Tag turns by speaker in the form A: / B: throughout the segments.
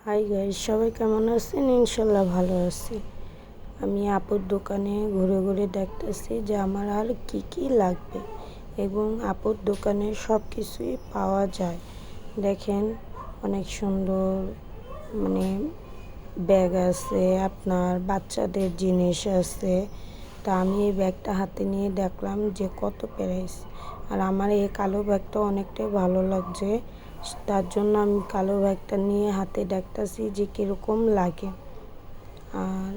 A: Hi guys, সবাই কেমন আছেন? ইনশাল্লাহ ভালো আছি। আমি আপুর দোকানে ঘুরে ঘুরে দেখতেছি যে আমার আর কি কি লাগবে, এবং আপুর দোকানে সব কিছুই পাওয়া যায়। দেখেন, অনেক সুন্দর মানে ব্যাগ আছে, আপনার বাচ্চাদের জিনিস আছে। তা আমি এই ব্যাগটা হাতে নিয়ে দেখলাম যে কত প্রাইস। আর আমার এই কালো ব্যাগটা অনেকটাই ভালো লাগছে, তার জন্য আমি কালো ব্যাগটা নিয়ে হাতে দেখতেছি যে কীরকম লাগে। আর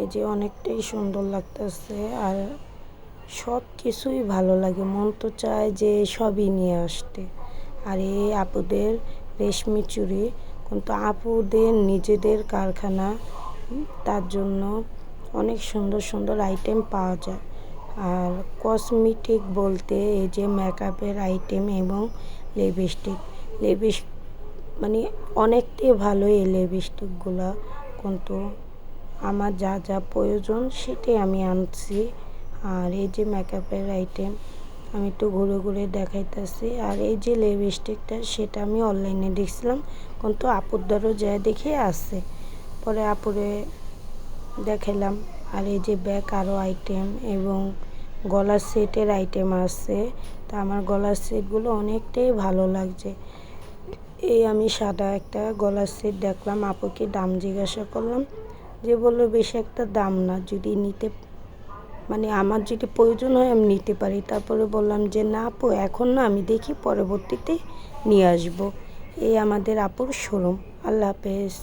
A: এই যে অনেকটাই সুন্দর লাগতেছে, আর সব কিছুই ভালো লাগে, মন তো চায় যে সবই নিয়ে আসতে। আর এই আপুদের রেশমি চুড়ি, কিন্তু আপুদের নিজেদের কারখানা, তার জন্য অনেক সুন্দর সুন্দর আইটেম পাওয়া যায়। আর কসমেটিক বলতে এই যে মেকআপের আইটেম এবং লিপস্টিক মানে অনেকটাই ভালো এই লিপস্টিকগুলো, কিন্তু আমার যা যা প্রয়োজন সেটাই আমি আনছি। আর এই যে মেকআপের আইটেম আমি একটু ঘুরে ঘুরে দেখাইতেছি। আর এই যে লিপস্টিকটা সেটা আমি অনলাইনে দেখছিলাম, কিন্তু আপুর দ্বারও যা দেখে আসছে, পরে আপুরে দেখাইলাম। আর এই যে ব্যাগ আরও আইটেম এবং গলার সেটের আইটেম আছে। তা আমার গলার সেটগুলো অনেকটাই ভালো লাগছে। এই আমি সাদা একটা গলার সেট দেখলাম, আপুকে দাম জিজ্ঞাসা করলাম, যে বললো বেশি একটা দাম না, যদি নিতে মানে আমার যদি প্রয়োজন হয় আমি নিতে পারি। তারপরে বললাম যে না আপু, এখন না, আমি দেখি পরবর্তীতে নিয়ে আসবো। এই আমাদের আপুর শোরুম। আল্লাহ হাফেজ।